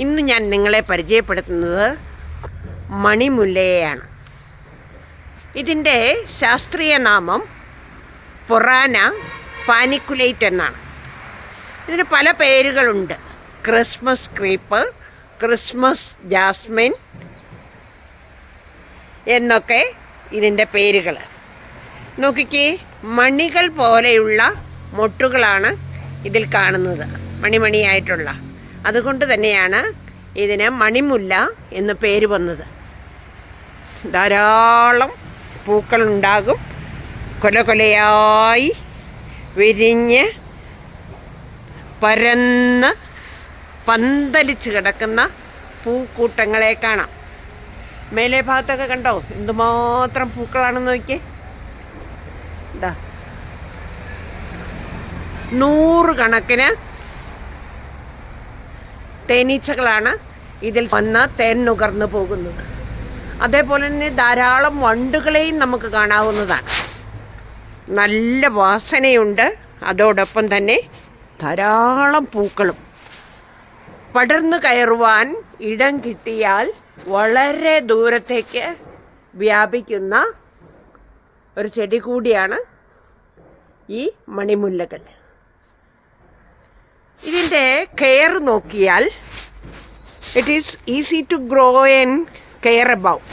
ഇന്ന് ഞാൻ നിങ്ങളെ പരിചയപ്പെടുത്തുന്നത് മണിമുല്ലയെയാണ്. ഇതിൻ്റെ ശാസ്ത്രീയ നാമം പൊറാന പാനിക്കുലേറ്റ് എന്നാണ്. ഇതിന് പല പേരുകളുണ്ട്. ക്രിസ്മസ് ക്രീപ്പ്, ക്രിസ്മസ് ജാസ്മിൻ എന്നൊക്കെ ഇതിൻ്റെ പേരുകൾ. നോക്കിക്കേ, മണികൾ പോലെയുള്ള മൊട്ടുകളാണ് ഇതിൽ കാണുന്നത്, മണിമണിയായിട്ടുള്ള. അതുകൊണ്ട് തന്നെയാണ് ഇതിന് മണിമുല്ല എന്ന് പേര് വന്നത്. ധാരാളം പൂക്കളുണ്ടാകും, കൊല കൊലയായി വിരിഞ്ഞ് പരന്ന് പന്തലിച്ച് കിടക്കുന്ന പൂക്കൂട്ടങ്ങളെ കാണാം. മേലെ ഭാഗത്തൊക്കെ കണ്ടോ എന്തുമാത്രം പൂക്കളാണെന്ന് നോക്കിയേ. ഇതാ 100 കണക്കിന് തേനീച്ചകളാണ് ഇതിൽ വന്ന് തേൻ നുകർന്നു പോകുന്നത്. അതേപോലെ തന്നെ ധാരാളം വണ്ടുകളെയും നമുക്ക് കാണാവുന്നതാണ്. നല്ല വാസനയുണ്ട്, അതോടൊപ്പം തന്നെ ധാരാളം പൂക്കളും. പടർന്നു കയറുവാൻ ഇടം കിട്ടിയാൽ വളരെ ദൂരത്തേക്ക് വ്യാപിക്കുന്ന ഒരു ചെടി കൂടിയാണ് ഈ മണിമുല്ലകൾ. ഇതിൻ്റെ കെയർ നോക്കിയാൽ it is easy to grow and care about.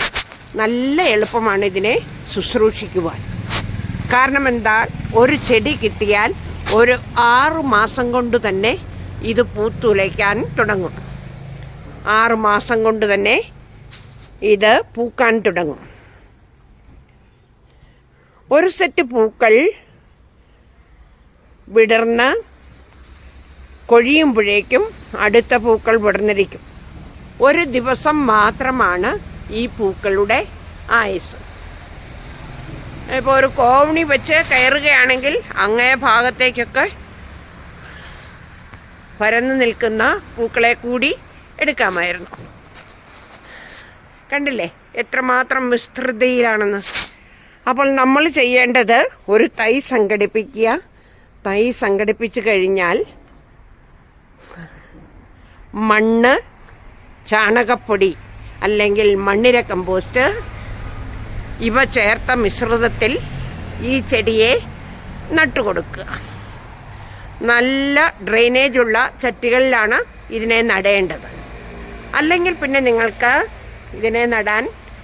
നല്ല എളുപ്പമാണ് ഇതിനെ ശുശ്രൂഷിക്കുവാൻ. കാരണം എന്താ, ഒരു ചെടി കിട്ടിയാൽ ഒരു 6 മാസം കൊണ്ട് തന്നെ ഇത് പൂത്തുലയ്ക്കാൻ തുടങ്ങും. 6 മാസം കൊണ്ട് തന്നെ ഇത് പൂക്കാൻ തുടങ്ങും. ഒരു സെറ്റ് പൂക്കൾ വിടർന്ന് കൊഴിയുമ്പോഴേക്കും അടുത്ത പൂക്കൾ വിടർന്നിരിക്കും. ഒരു ദിവസം മാത്രമാണ് ഈ പൂക്കളുടെ ആയുസ്. ഇപ്പോൾ ഒരു കോവണി വെച്ച് കയറുകയാണെങ്കിൽ അങ്ങേ ഭാഗത്തേക്കൊക്കെ പരന്നു നിൽക്കുന്ന പൂക്കളെ കൂടി എടുക്കാമായിരുന്നു. കണ്ടില്ലേ എത്രമാത്രം വിസ്തൃതിയിലാണെന്ന്. അപ്പോൾ നമ്മൾ ചെയ്യേണ്ടത് ഒരു തൈ സംഘടിപ്പിക്കുക. തൈ സംഘടിപ്പിച്ചു കഴിഞ്ഞാൽ മണ്ണ്, ചാണകപ്പൊടി അല്ലെങ്കിൽ മണ്ണിര കമ്പോസ്റ്റ് ഇവ ചേർത്ത മിശ്രിതത്തിൽ ഈ ചെടിയെ നട്ടുകൊടുക്കുക. നല്ല ഡ്രെയിനേജുള്ള ചട്ടികളിലാണ് ഇതിനെ നടേണ്ടത്. അല്ലെങ്കിൽ പിന്നെ നിങ്ങൾക്ക് ഇതിനെ നടാൻ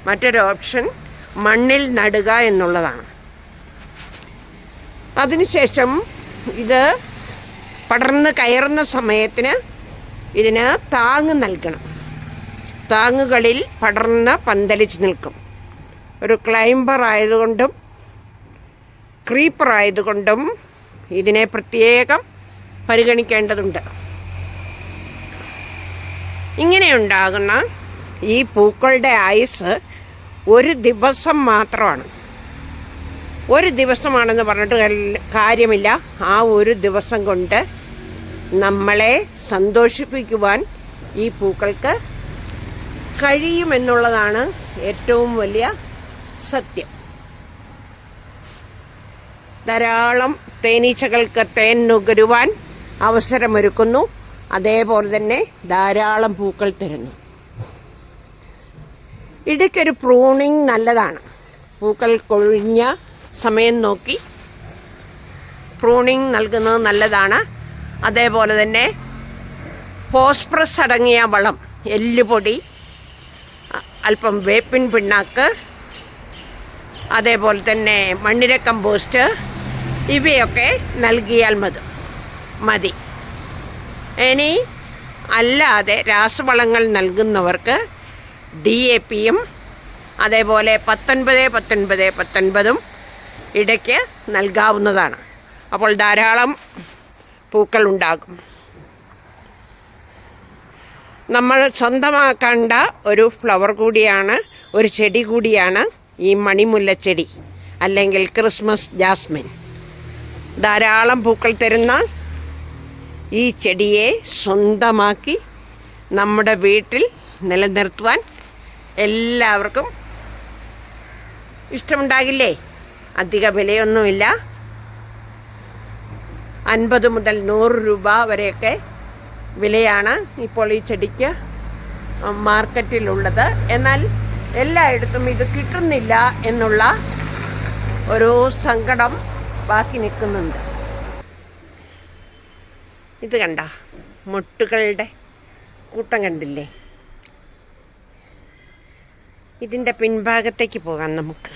മറ്റൊരു ഓപ്ഷൻ മണ്ണിൽ നടുക എന്നുള്ളതാണ്. അതിനുശേഷം ഇത് പടർന്ന് കയറുന്ന സമയത്തിന് ഇതിന് താങ്ങ് നൽകണം. താങ്ങുകളിൽ പടർന്ന് പന്തലിച്ച് നിൽക്കും. ഒരു ക്ലൈംബർ ആയതുകൊണ്ടും ക്രീപ്പർ ആയതുകൊണ്ടും ഇതിനെ പ്രത്യേകം പരിഗണിക്കേണ്ടതുണ്ട്. ഇങ്ങനെയുണ്ടാകുന്ന ഈ പൂക്കളുടെ ആയുസ് ഒരു ദിവസം മാത്രമാണ്. ഒരു ദിവസമാണെന്ന് പറഞ്ഞിട്ട് കാര്യമില്ല. ആ ഒരു ദിവസം കൊണ്ട് നമ്മളെ സന്തോഷിപ്പിക്കുവാൻ ഈ പൂക്കൾക്ക് കഴിയുമെന്നുള്ളതാണ് ഏറ്റവും വലിയ സത്യം. ധാരാളം തേനീച്ചകൾക്ക് തേൻ നുകരുവാൻ അവസരമൊരുക്കുന്നു. അതേപോലെ തന്നെ ധാരാളം പൂക്കൾ തരുന്നു. ഇടയ്ക്കൊരു പ്രൂണിങ് നല്ലതാണ്. പൂക്കൾ കൊഴിഞ്ഞ സമയം നോക്കി പ്രൂണിങ് നൽകുന്നത് നല്ലതാണ്. അതേപോലെ തന്നെ ഫോസ്ഫറസ് അടങ്ങിയ വളം, എല്ലുപൊടി, അല്പം വേപ്പിൻ പിണ്ണാക്ക്, അതേപോലെ തന്നെ മണ്ണിര കമ്പോസ്റ്റ് ഇവയൊക്കെ നൽകിയാൽ മതി. ഇനി അല്ലാതെ രാസവളങ്ങൾ നൽകുന്നവർക്ക് DAPയും അതേപോലെ 19-19-19 ഇടയ്ക്ക് നൽകാവുന്നതാണ്. അപ്പോൾ ധാരാളം പൂക്കൾ ഉണ്ടാകും. നമ്മൾ സ്വന്തമാക്കേണ്ട ഒരു ഫ്ലവർ കൂടിയാണ്, ഒരു ചെടി കൂടിയാണ് ഈ മണിമുല്ലച്ചെടി അല്ലെങ്കിൽ ക്രിസ്മസ് ജാസ്മിൻ. ധാരാളം പൂക്കൾ തരുന്ന ഈ ചെടിയെ സ്വന്തമാക്കി നമ്മുടെ വീട്ടിൽ നിലനിർത്തുവാൻ എല്ലാവർക്കും ഇഷ്ടമുണ്ടാകില്ലേ? അധിക വിലയൊന്നുമില്ല. 50 മുതൽ 100 രൂപ വരെയൊക്കെ വിലയാണ് ഇപ്പോൾ ഈ ചെടിക്ക് മാർക്കറ്റിലുള്ളത്. എന്നാൽ എല്ലായിടത്തും ഇത് കിട്ടുന്നില്ല എന്നുള്ള ഒരു സങ്കടം ബാക്കി നിൽക്കുന്നുണ്ട്. ഇത് കണ്ട മൊട്ടുകളുടെ കൂട്ടം കണ്ടില്ലേ? ഇതിൻ്റെ പിൻഭാഗത്തേക്ക് പോകാം നമുക്ക്.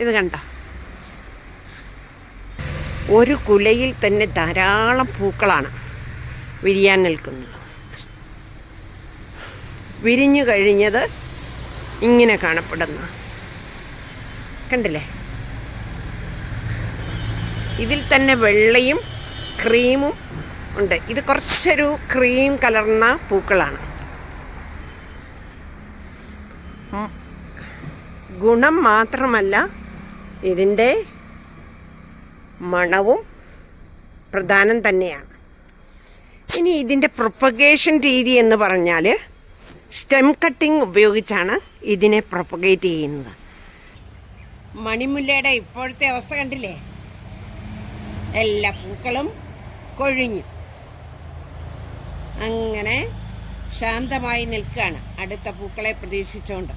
ഇത് കണ്ട, ഒരു കുലയിൽ തന്നെ ധാരാളം പൂക്കളാണ് വിരിയാൻ നിൽക്കുന്നത്. വിരിഞ്ഞു കഴിഞ്ഞത് ഇങ്ങനെ കാണപ്പെടുന്നു, കണ്ടില്ലേ? ഇതിൽ തന്നെ വെള്ളയും ക്രീമും ഉണ്ട്. ഇത് കുറച്ചൊരു ക്രീം കലർന്ന പൂക്കളാണ്. ഗുണം മാത്രമല്ല, ഇതിൻ്റെ മണവും പ്രധാനം തന്നെയാണ്. ഇനി ഇതിൻ്റെ പ്രൊപ്പഗേഷൻ രീതി എന്ന് പറഞ്ഞാൽ സ്റ്റെം കട്ടിംഗ് ഉപയോഗിച്ചാണ് ഇതിനെ പ്രൊപ്പഗേറ്റ് ചെയ്യുന്നത്. മണിമുല്ലയുടെ ഇപ്പോഴത്തെ അവസ്ഥ കണ്ടില്ലേ? എല്ലാ പൂക്കളും കൊഴിഞ്ഞു, അങ്ങനെ ശാന്തമായി നിൽക്കുകയാണ് അടുത്ത പൂക്കളെ പ്രതീക്ഷിച്ചുകൊണ്ട്.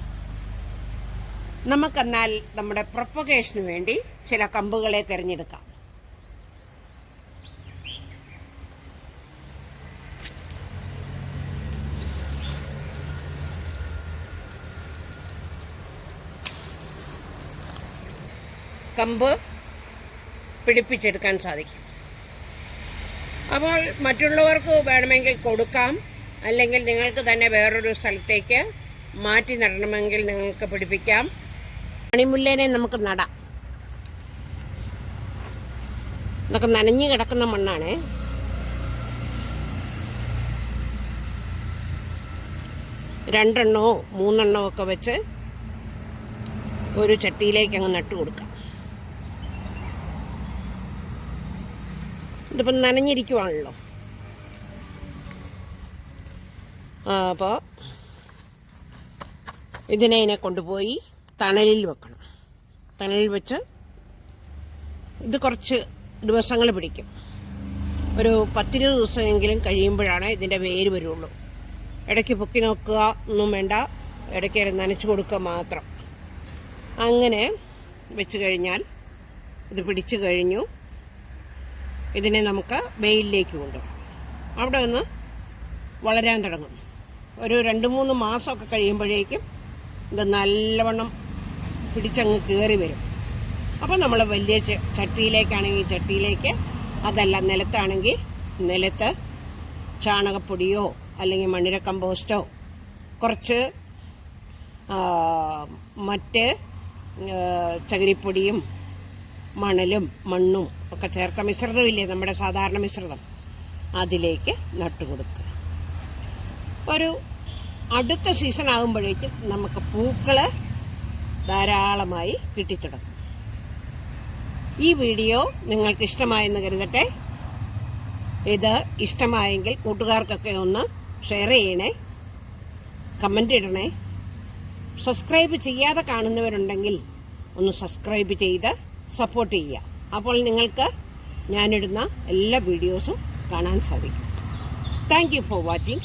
നമുക്കെന്നാൽ നമ്മുടെ പ്രൊപ്പഗേഷന് വേണ്ടി ചില കമ്പുകളെ തിരഞ്ഞെടുക്കാം. കമ്പ് പിടിപ്പിച്ചെടുക്കാൻ സാധിക്കും. അപ്പോൾ മറ്റുള്ളവർക്ക് വേണമെങ്കിൽ കൊടുക്കാം, അല്ലെങ്കിൽ നിങ്ങൾക്ക് തന്നെ വേറൊരു സ്ഥലത്തേക്ക് മാറ്റി നടണമെങ്കിൽ നിങ്ങൾക്ക് പിടിപ്പിക്കാം. മണിമുല്ലേനെ നമുക്ക് നടാം. ഇതൊക്കെ നനഞ്ഞു കിടക്കുന്ന മണ്ണാണ്. രണ്ടെണ്ണമോ മൂന്നെണ്ണമോ ഒക്കെ വെച്ച് ഒരു ചട്ടിയിലേക്ക് അങ്ങ് നട്ടു കൊടുക്കാം. ഇതിപ്പം നനഞ്ഞിരിക്കുവാണല്ലോ. അപ്പോൾ ഇതിനെ കൊണ്ടുപോയി തണലിൽ വെക്കണം. തണലിൽ വെച്ച് ഇത് കുറച്ച് ദിവസങ്ങൾ പിടിക്കും. ഒരു 10-20 ദിവസമെങ്കിലും കഴിയുമ്പോഴാണ് ഇതിൻ്റെ വേര് വരുള്ളൂ. ഇടയ്ക്ക് പൊക്കി നോക്കുക ഒന്നും വേണ്ട, ഇടയ്ക്ക് നനച്ച് കൊടുക്കുക മാത്രം. അങ്ങനെ വെച്ച് കഴിഞ്ഞാൽ ഇത് പിടിച്ചു കഴിഞ്ഞു. ഇതിനെ നമുക്ക് വെയിലിലേക്ക് കൊണ്ടുവരാം. അവിടെ ഒന്ന് വളരാൻ തുടങ്ങും. ഒരു 2-3 മാസമൊക്കെ കഴിയുമ്പോഴേക്കും ഇത് നല്ലവണ്ണം പിടിച്ചങ്ങ് കയറി വരും. അപ്പോൾ നമ്മൾ വലിയ ചട്ടിയിലേക്കാണെങ്കിൽ ചട്ടിയിലേക്ക്, അതല്ല നിലത്താണെങ്കിൽ നിലത്ത് ചാണകപ്പൊടിയോ അല്ലെങ്കിൽ മണ്ണിര കമ്പോസ്റ്റോ കുറച്ച് മറ്റ് ചകിരിപ്പൊടിയും മണലും മണ്ണും ഒക്കെ ചേർത്ത മിശ്രിതമില്ലേ, നമ്മുടെ സാധാരണ മിശ്രിതം, അതിലേക്ക് നട്ടുകൊടുക്കുക. ഒരു അടുത്ത സീസൺ ആകുമ്പോഴേക്കും നമുക്ക് പൂക്കൾ ധാരാളമായി കിട്ടിത്തുടങ്ങും. ഈ വീഡിയോ നിങ്ങൾക്ക് ഇഷ്ടമായെന്ന് കരുതട്ടെ. ഇത് ഇഷ്ടമായെങ്കിൽ കൂട്ടുകാർക്കൊക്കെ ഒന്ന് ഷെയർ ചെയ്യണേ, കമൻ്റ് ഇടണേ. സബ്സ്ക്രൈബ് ചെയ്യാതെ കാണുന്നവരുണ്ടെങ്കിൽ ഒന്ന് സബ്സ്ക്രൈബ് ചെയ്ത് സപ്പോർട്ട് ചെയ്യുക. അപ്പോൾ നിങ്ങൾക്ക് ഞാനിടുന്ന എല്ലാ വീഡിയോസും കാണാൻ സാധിക്കും. Thank you for watching.